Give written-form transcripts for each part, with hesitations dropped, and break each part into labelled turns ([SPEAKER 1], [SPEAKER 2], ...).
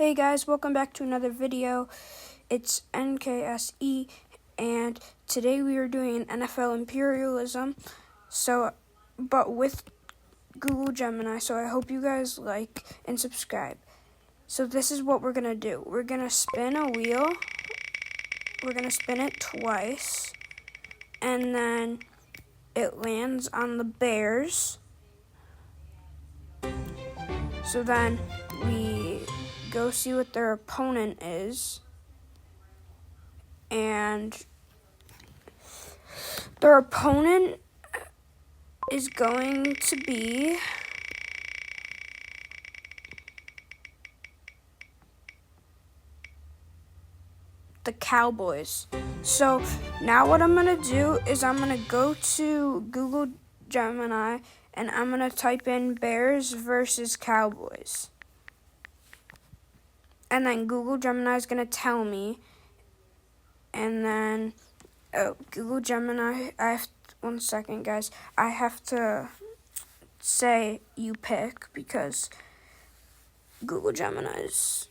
[SPEAKER 1] Hey guys, welcome back to another video. It's NKSE, and today we are doing NFL imperialism, but with Google Gemini, so I hope you guys like and subscribe. So this is what we're going to do. We're going to spin a wheel. We're going to spin it twice, and then it lands on the Bears. So then we go see what their opponent is, and their opponent is going to be the Cowboys. So now what I'm going to do is I'm going to go to Google Gemini and I'm going to type in Bears versus Cowboys. And then Google Gemini is going to tell me. And then, Google Gemini, one second, guys. I have to say you pick because Google Gemini's.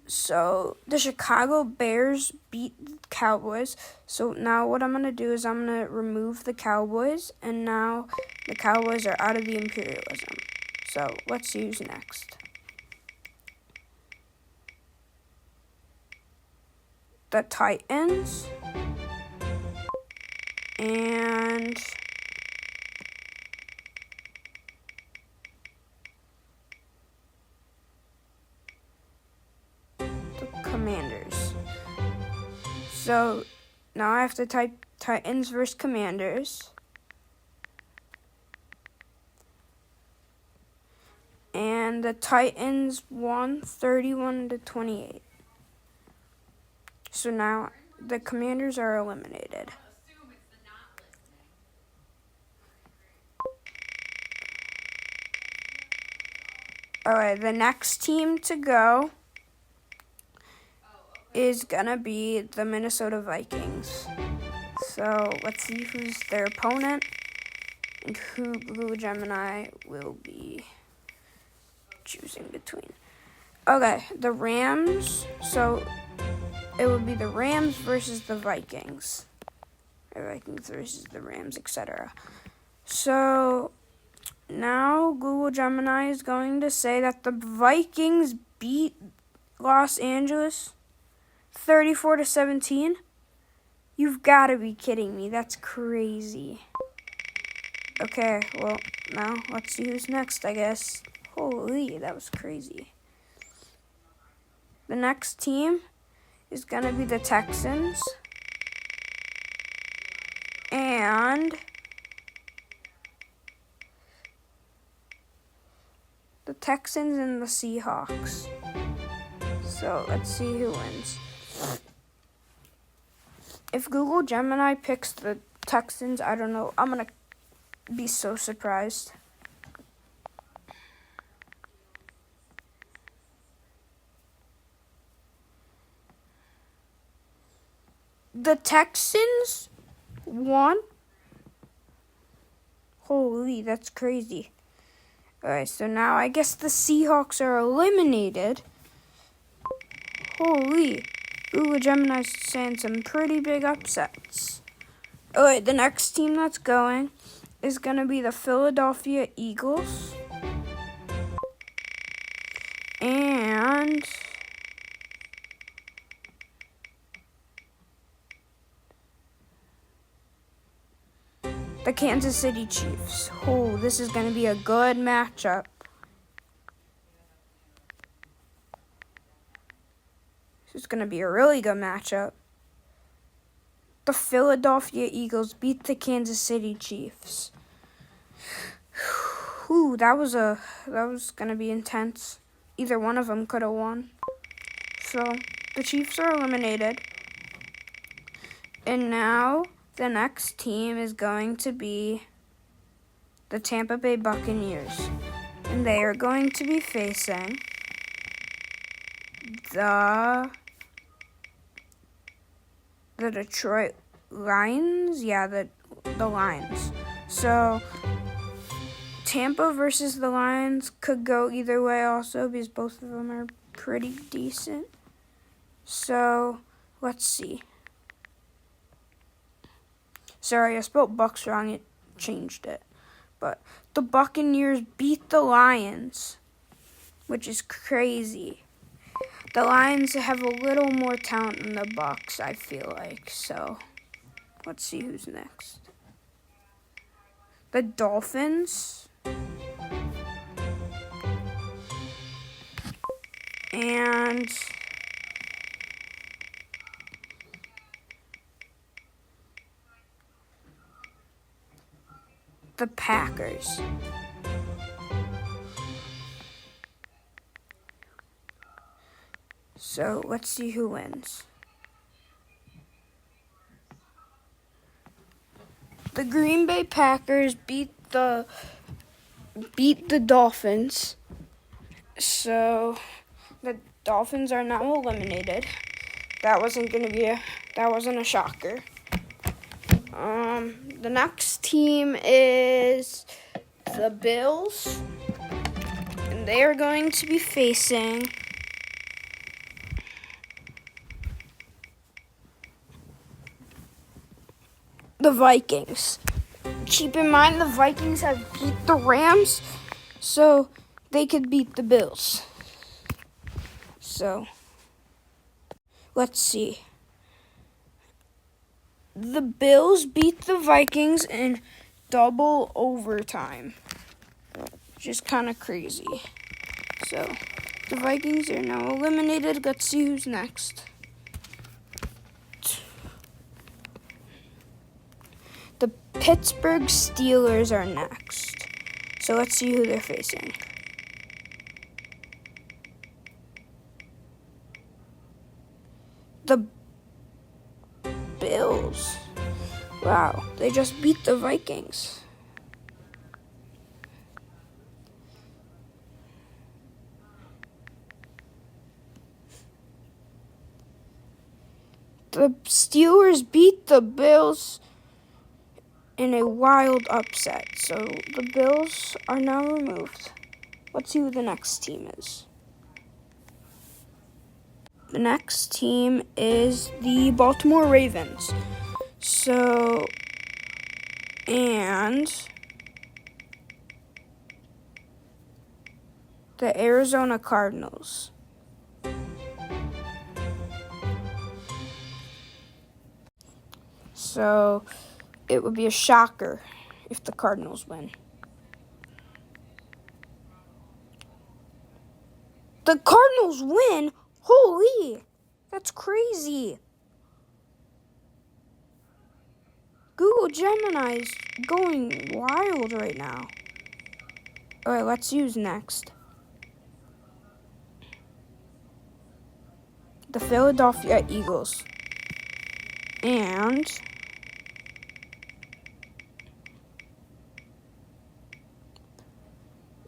[SPEAKER 1] So the Chicago Bears beat the Cowboys. So now what I'm going to do is I'm going to remove the Cowboys. And now the Cowboys are out of the imperialism. So let's use next. The Titans and the Commanders. So now I have to type Titans versus Commanders. And the Titans won 31-28. So now the Commanders are eliminated. Alright, the next team to go is gonna be the Minnesota Vikings. So let's see who's their opponent and who Google Gemini will be choosing between. Okay, the Rams. So it would be the Rams versus the Vikings. Or Vikings versus the Rams, etc. So now Google Gemini is going to say that the Vikings beat Los Angeles 34-17. You've got to be kidding me. That's crazy. Okay, well, now let's see who's next, I guess. Holy, that was crazy. The next team is going to be the Texans and the Seahawks. So let's see who wins. If Google Gemini picks the Texans, I don't know. I'm going to be so surprised. The Texans won. Holy, that's crazy. Alright, so now I guess the Seahawks are eliminated. Holy, Google Gemini's saying some pretty big upsets. Alright, the next team that's going is going to be the Philadelphia Eagles. And the Kansas City Chiefs. Oh, this is going to be a good matchup. This is going to be a really good matchup. The Philadelphia Eagles beat the Kansas City Chiefs. Ooh, that was going to be intense. Either one of them could have won. So, the Chiefs are eliminated. And now the next team is going to be the Tampa Bay Buccaneers. And they are going to be facing the Detroit Lions. Yeah, the Lions. So Tampa versus the Lions could go either way also because both of them are pretty decent. So, let's see. Sorry, I spelled Bucks wrong. It changed it. But the Buccaneers beat the Lions, which is crazy. The Lions have a little more talent than the Bucks, I feel like. So, let's see who's next. The Dolphins. And the Packers. So let's see who wins. The Green Bay Packers beat the Dolphins. So the Dolphins are now eliminated. That wasn't a shocker. The next team is the Bills, and they are going to be facing the Vikings. Keep in mind the Vikings have beat the Rams, so they could beat the Bills. So, let's see. The Bills beat the Vikings in double overtime, which is kind of crazy. So, the Vikings are now eliminated. Let's see who's next. The Pittsburgh Steelers are next. So, let's see who they're facing. The Bills. Wow, they just beat the Vikings. The Steelers beat the Bills in a wild upset. So the Bills are now removed. Let's see who the next team is. The next team is the Baltimore Ravens. So, and the Arizona Cardinals. So, it would be a shocker if the Cardinals win. The Cardinals win? Holy, that's crazy. Google Gemini is going wild right now. All right, let's use next. The Philadelphia Eagles. And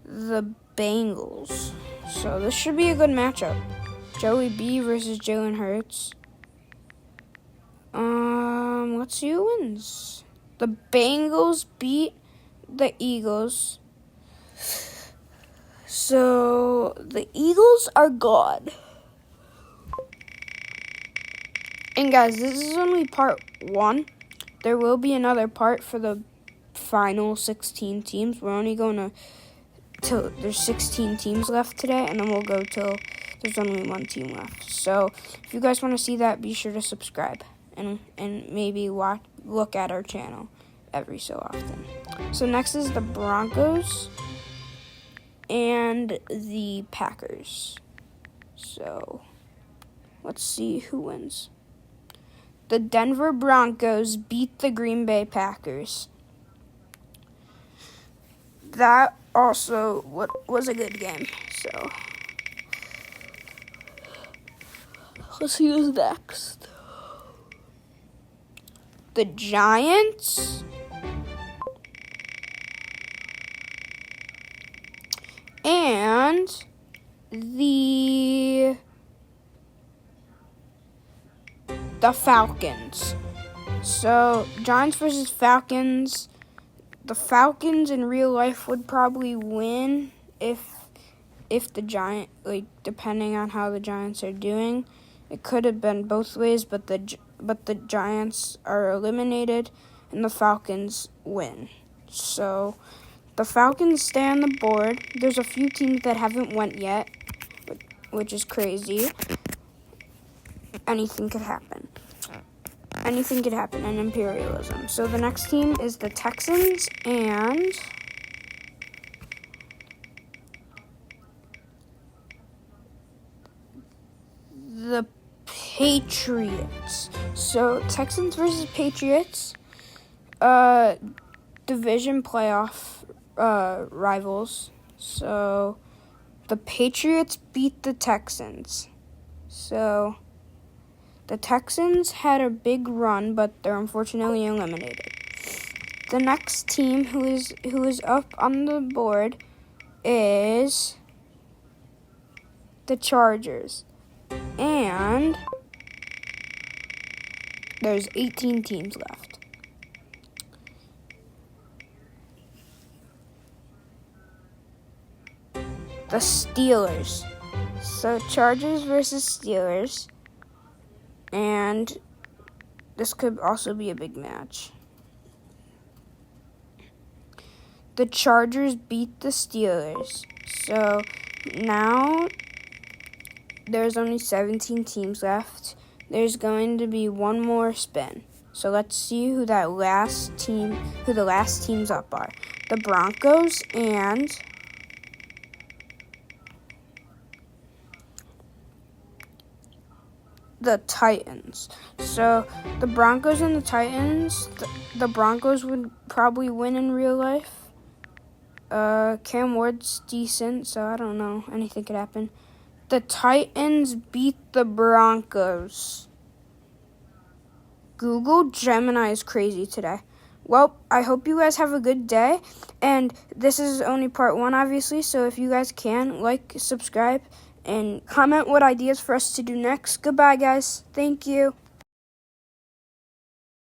[SPEAKER 1] the Bengals. So this should be a good matchup. Joey B versus Jalen Hurts. Let's see who wins. The Bengals beat the Eagles. So the Eagles are gone. And guys, this is only part 1. There will be another part for the final 16 teams. We're only going till there's 16 teams left today, and then we'll go till there's only 1 team left. So if you guys want to see that, be sure to subscribe and maybe look at our channel every so often. So next is the Broncos and the Packers. So let's see who wins. The Denver Broncos beat the Green Bay Packers. That also was a good game. So let's see who's next. The Giants and the Falcons. So Giants versus Falcons. The Falcons in real life would probably win if if the Giant, depending on how the Giants are doing, it could have been both ways, but the Giants are eliminated and the Falcons win. So the Falcons stay on the board. There's a few teams that haven't went yet, which is crazy. Anything could happen. Anything could happen in Imperialism. So the next team is the Texans and the Patriots. So Texans versus Patriots, division playoff rivals. So the Patriots beat the Texans. So the Texans had a big run, but they're unfortunately eliminated. The next team who is up on the board is the Chargers. And there's 18 teams left. The Steelers. So Chargers versus Steelers. And this could also be a big match. The Chargers beat the Steelers. So now there's only 17 teams left. There's going to be one more spin. So let's see who the last teams up are. The Broncos and the Titans. So the Broncos and the Titans, the Broncos would probably win in real life. Cam Ward's decent, so I don't know. Anything could happen. The Titans beat the Broncos. Google Gemini is crazy today. Well, I hope you guys have a good day. And this is only part 1, obviously. So if you guys can, like, subscribe, and comment what ideas for us to do next. Goodbye, guys. Thank you.